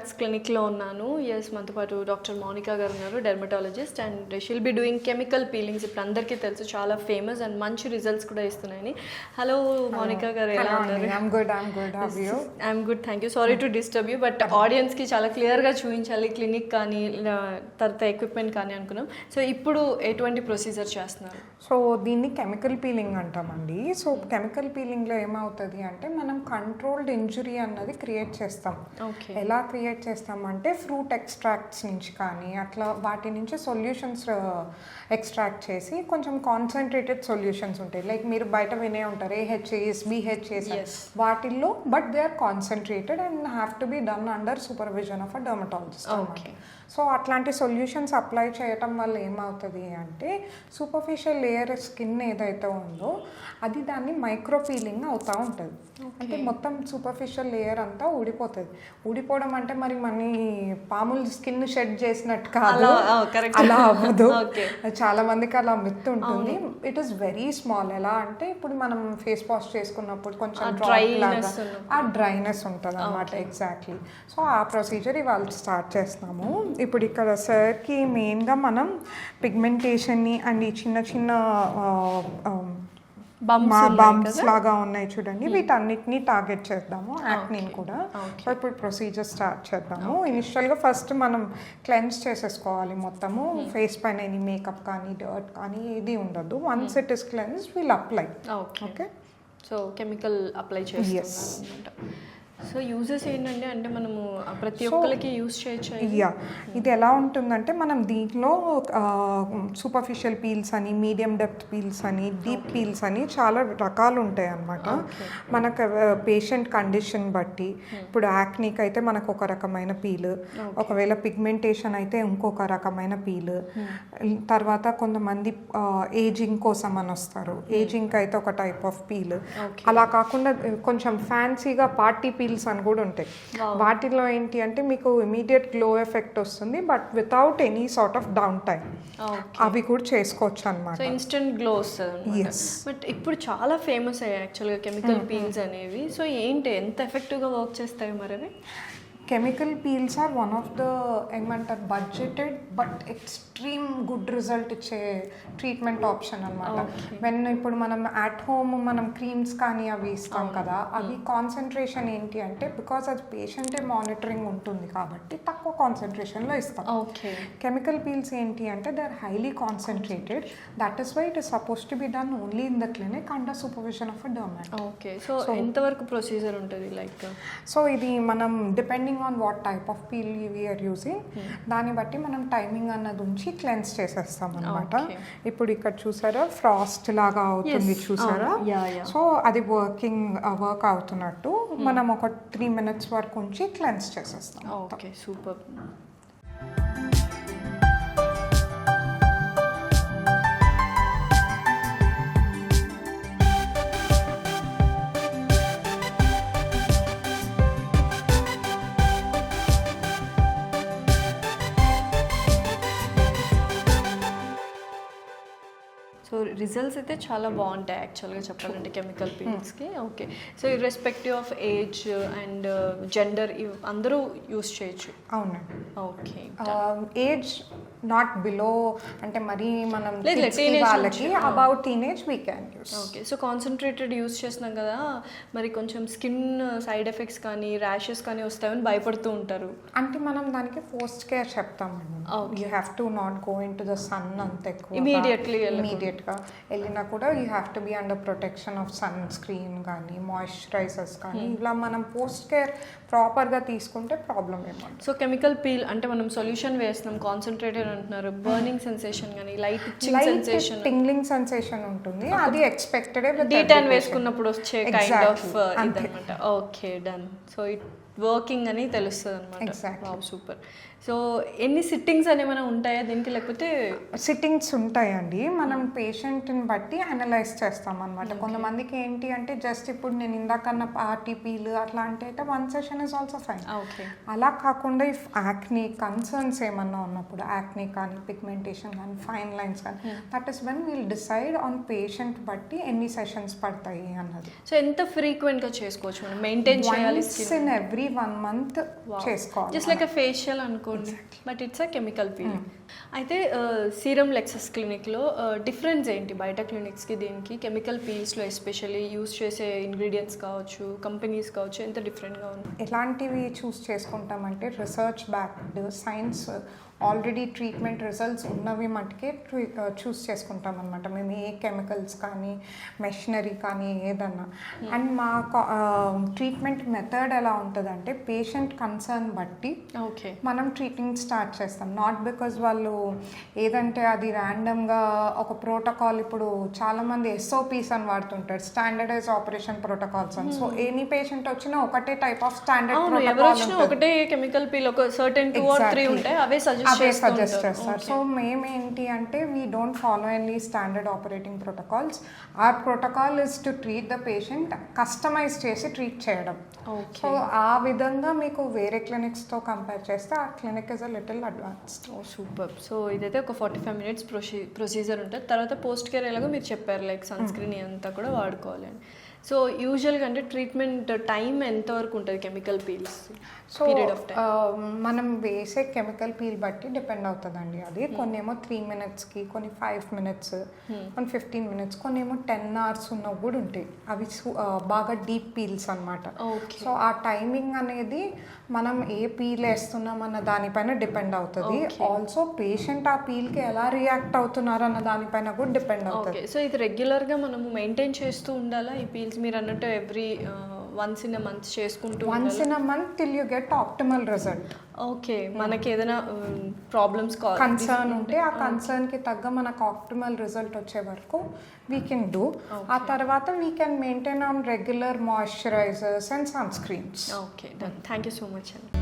లాక్స్ క్లినిక్లో ఉన్నాను. ఎస్, మనతో పాటు డాక్టర్ మోనికా గారు ఉన్నారు, dermatologist, and she'll be doing chemical feelings. ఇప్పుడు అందరికీ తెలుసు, చాలా ఫేమస్ అండ్ మంచి రిజల్ట్స్ కూడా ఇస్తున్నాయని. హలో మోనికా గారు, ఎలా ఉన్నారు? I'm good. How are you? I'm good, thank you. Sorry to disturb you, but ఆడియన్స్కి చాలా క్లియర్గా చూపించాలి క్లినిక్ కానీ తర్వాత ఎక్విప్మెంట్ కానీ అనుకున్నాం. సో ఇప్పుడు ఎటువంటి ప్రొసీజర్ చేస్తున్నారు? సో దీన్ని కెమికల్ పీలింగ్ అంటామండి. సో కెమికల్ పీలింగ్లో ఏమవుతుంది అంటే మనం కంట్రోల్డ్ ఇంజురీ అన్నది క్రియేట్ చేస్తాం. ఎలా క్రియేట్ చేస్తామంటే ఫ్రూట్ ఎక్స్ట్రాక్ట్స్ నుంచి కానీ అట్లా వాటి నుంచి సొల్యూషన్స్ ఎక్స్ట్రాక్ట్ చేసి కొంచెం కాన్సన్ట్రేటెడ్ సొల్యూషన్స్ ఉంటాయి. లైక్ మీరు బయట వినే ఉంటారు AHAs, BHAs, వాటిల్లో, but they are concentrated and have to be done under supervision of a dermatologist. So అట్లాంటి సొల్యూషన్స్ అప్లై చేయటం వల్ల ఏమవుతుంది అంటే సూపర్ఫిషియల్ లేయర్ స్కిన్ ఏదైతే ఉందో అది దాన్ని మైక్రో పీలింగ్ అవుతూ ఉంటుంది. అంటే మొత్తం సూపర్ఫిషియల్ లేయర్ అంతా ఊడిపోతుంది. ఊడిపోవడం అంటే మరి మన పాములు స్కిన్ షెడ్ చేసినట్టు కాదు, అలా అవ్వదు. చాలా మందికి అలా మిత్ ఉంటుంది. It is very small. ఎలా అంటే ఇప్పుడు మనం ఫేస్ వాష్ చేసుకున్నప్పుడు కొంచెం ఆ డ్రైనెస్ ఉంటుంది అన్నమాట. ఎగ్జాక్ట్లీ. సో ఆ ప్రొసీజర్ ఇవాళ స్టార్ట్ చేస్తున్నాము. ఇప్పుడు ఇక్కడ సార్కి మెయిన్గా మనం పిగ్మెంటేషన్ని అండ్ ఈ చిన్న చిన్న బంప్స్ లాగా ఉన్నాయి చూడండి, వీటన్నిటిని టార్గెట్ చేద్దాము, యాక్నీని కూడా. సో ఇప్పుడు ప్రొసీజర్ స్టార్ట్ చేద్దాము. ఇనిషియల్గా ఫస్ట్ మనం క్లెన్స్ చేసేసుకోవాలి మొత్తము. ఫేస్ పైన ఎనీ మేకప్ కానీ డర్ట్ కానీ ఏది ఉండదు. Once it is cleanse will apply. Okay, so chemical apply చేస్తాం. సో యూజెస్ ఏంటంటే అంటే మనము ప్రతి ఒక్కరికి యూజ్ చేయొచ్చు. ఇది ఎలా ఉంటుందంటే మనం దీంట్లో సూపర్ఫిషియల్ పీల్స్ అని, మీడియం డెప్త్ పీల్స్ అని, డీప్ పీల్స్ అని చాలా రకాలు ఉంటాయి అన్నమాట. మనకు పేషెంట్ కండిషన్ బట్టి, ఇప్పుడు యాక్నీకి అయితే మనకు ఒక రకమైన పీల్, ఒకవేళ పిగ్మెంటేషన్ అయితే ఇంకొక రకమైన పీల్, తర్వాత కొంతమంది ఏజింగ్ కోసం అని వస్తారు, ఏజింగ్కి అయితే ఒక టైప్ ఆఫ్ పీల్. అలా కాకుండా కొంచెం ఫ్యాన్సీగా పార్టీ పీల్ అని కూడా ఉంటాయి. వాటిలో ఏంటి అంటే మీకు ఇమీడియట్ గ్లో ఎఫెక్ట్ వస్తుంది, but without any sort of down time. అవి కూడా చేసుకోవచ్చు అనమాట. ఇన్స్టెంట్ గ్లో వస్తుంది. బట్ ఇప్పుడు చాలా ఫేమస్ అయ్యాయి యాక్చువల్గా కెమికల్ పీల్స్ అనేవి. సో ఏంటి, ఎంత ఎఫెక్టివ్గా వర్క్ చేస్తాయి మరి అవి? Chemical peels are one of the ఏమంటారు budgeted but extreme good result ఇచ్చే ట్రీట్మెంట్ ఆప్షన్ అనమాట. వెన్ ఇప్పుడు మనం అట్ హోమ్ మనం క్రీమ్స్ కానీ అవి ఇస్తాం కదా, అవి కాన్సన్ట్రేషన్ ఏంటి అంటే బికాస్ అది పేషెంటే మానిటరింగ్ ఉంటుంది కాబట్టి తక్కువ కాన్సన్ట్రేషన్లో ఇస్తాం. కెమికల్ పీల్స్ ఏంటి అంటే they are highly concentrated. That is why it is suppose to be done only in the clinic under supervision of a dermatologist. Okay, so ఎంతవరకు ప్రొసీజర్ ఉంటుంది లైక్? సో ఇది మనం depending on what type of peel we're using, దాన్ని బట్టి మనం timing అన్నది ఉంచి cleanse చేసేస్తాం అనమాట. ఇప్పుడు ఇక్కడ చూసారా ఫ్రాస్ట్ లాగా అవుతుంది చూసారా? సో అది వర్క్ అవుతున్నట్టు మనం ఒక 3 minutes వరకు ఉంచి క్లెన్స్ చేసేస్తాం. Okay, super. సో రిజల్ట్స్ అయితే చాలా బాగుంటాయి యాక్చువల్గా చెప్పాలంటే కెమికల్ పీల్స్కి. Okay, so irrespective of age and gender అందరూ యూస్ చేయొచ్చు? అవునండి. ఓకే, ఏజ్ నాట్ బిలో అంటే మరీ మనం వాళ్ళకి about teenage we can use. Okay, so concentrated use చేస్తున్నాం కదా, మరి కొంచెం స్కిన్ సైడ్ ఎఫెక్ట్స్ కానీ ర్యాషెస్ కానీ వస్తాయని భయపడుతూ ఉంటారు. అంటే మనం దానికి పోస్ట్ కేర్ చెప్తామండి. You have to not go in to the sun అంత ఎక్కువ ఇమీడియట్గా వెళ్ళినా కూడా you have to be under protection of sun screen కానీ మాయిశ్చరైజర్స్ కానీ ఇలా మనం పోస్ట్ కేర్ ప్రాపర్గా తీసుకుంటే ప్రాబ్లం ఏమో. సో కెమికల్ పీల్ అంటే మనం సొల్యూషన్ వేస్తున్నాం, కాన్సన్ట్రేటెడ్ అంటున్నారు, బర్నింగ్ సెన్సేషన్ కానీ లైట్ సెన్సేషన్, టింగ్లింగ్ సెన్సేషన్ ఉంటుంది, అది ఎక్స్పెక్టెడ్. డీటాన్ వేసుకున్నప్పుడు వచ్చే కైండ్ ఆఫ్ ఇదన్నమాట. Okay, done. So it working అని తెలుస్తుంది అనమాట. సూపర్. సో ఎన్ని సిట్టింగ్స్ అని ఏమైనా ఉంటాయా దీనికి, లేకపోతే సిట్టింగ్స్ ఉంటాయండి. మనం పేషెంట్ని బట్టి అనలైజ్ చేస్తాం అనమాట. కొంతమందికి ఏంటి అంటే జస్ట్ ఇప్పుడు నేను ఇందాకన్నా పార్టీ పీల్ అట్లా అంటే అయితే 1 సెషన్ ఇస్ ఆల్సో ఫైన్. అలా కాకుండా ఇఫ్ యాక్నీ కన్సర్న్స్ ఏమన్నా ఉన్నప్పుడు, యాక్నీ కానీ పిగ్మెంటేషన్ కానీ ఫైన్ లైన్స్ కానీ, that is when we'll decide on patient బట్టి ఎన్ని సెషన్స్ పడతాయి అన్నది. సో ఎంత ఫ్రీక్వెంట్గా చేసుకోవచ్చు మనం మెయింటైన్ చేయాలి? ఇన్ ఎవ్రీ 1 month చేసుకోవాలి. జస్ట్ లైక్ ఫేషియల్ అనుకోండి, but it's a chemical peeling. అయితే సీరం లెక్సస్ క్లినిక్లో డిఫరెన్స్ ఏంటి బయట క్లినిక్స్కి దీనికి? కెమికల్ పీల్స్లో ఎస్పెషల్లీ యూస్ చేసే ఇంగ్రీడియంట్స్ కావచ్చు, కంపెనీస్ కావచ్చు, ఎంత డిఫరెంట్గా ఉంది? ఎలాంటివి చూస్ చేసుకుంటామంటే research backed, science already treatment results ఉన్నవి మటుకే చూస్ చేసుకుంటాం అనమాట. మేము ఏ కెమికల్స్ కానీ మెషినరీ కానీ ఏదన్నా. అండ్ మా ట్రీట్మెంట్ మెథడ్ ఎలా ఉంటుందంటే పేషెంట్ కన్సర్న్ బట్టి మనం ట్రీట్మెంట్ స్టార్ట్ చేస్తాం. నాట్ బికాజ్ వాళ్ళు ఏదంటే అది ర్యాండమ్గా ఒక ప్రోటోకాల్, ఇప్పుడు చాలామంది SOPs అని వాడుతుంటారు, స్టాండర్డైజ్ ఆపరేషన్ ప్రోటోకాల్స్ అని. సో ఎనీ పేషెంట్ వచ్చినా ఒకటే టైప్ ఆఫ్ స్టాండర్డ్ ప్రోటోకాల్, ఒకటే కెమికల్ పీల్, ఒక సర్టెన్ 2 or 3 ఉంటాయి, అవే సజెస్ట్ చేస్తారు. సో మేమేంటి అంటే we don't follow any standard operating protocols. Our protocol is to treat the patient, customise చేసి ట్రీట్ చేయడం. సో ఆ విధంగా మీకు వేరే క్లినిక్స్తో కంపేర్ చేస్తే ఆ clinic is a little advanced. Super. So ఇదైతే ఒక 45 minutes ప్రొసీజర్ ఉంటుంది. తర్వాత పోస్ట్ కేర్ ఎలాగో మీరు చెప్పారు, లైక్ సన్ స్క్రీన్ అంతా కూడా వాడుకోవాలి అని. సో యూజువల్గా అంటే ట్రీట్మెంట్ టైం ఎంతవరకు ఉంటుంది కెమికల్ పీల్స్? సో మనం వేసే కెమికల్ పీల్ బట్టి డిపెండ్ అవుతుందండి. అది కొన్ని ఏమో 3 minutesకి, కొన్ని 5 minutes, కొన్ని 15 minutes, కొన్ని ఏమో 10 hours ఉన్నవి కూడా ఉంటాయి. అవి బాగా డీప్ పీల్స్ అనమాట. సో ఆ టైమింగ్ అనేది మనం ఏ పీల్ వేస్తున్నాం అన్న దానిపైన డిపెండ్ అవుతుంది. ఆల్సో పేషెంట్ ఆ పీల్కి ఎలా రియాక్ట్ అవుతున్నారు అన్న దానిపైన కూడా డిపెండ్ అవుతుంది. సో ఇది రెగ్యులర్గా మనము మెయింటైన్ చేస్తూ ఉండాలా ఈ పీల్స్? మీరు అన్నట్టు every once in a month చేసుకుంటూ once in a month till you get optimal result. Okay, మనకి ఏదైనా ప్రాబ్లమ్స్ కన్సర్న్ ఉంటే ఆ కన్సర్న్కి తగ్గ మనకు ఆప్టిమల్ రిజల్ట్ వచ్చే వరకు వీ కెన్ డూ. ఆ తర్వాత we can maintain on regular moisturisers and sun screens. Okay, done. Thank you so much అండి.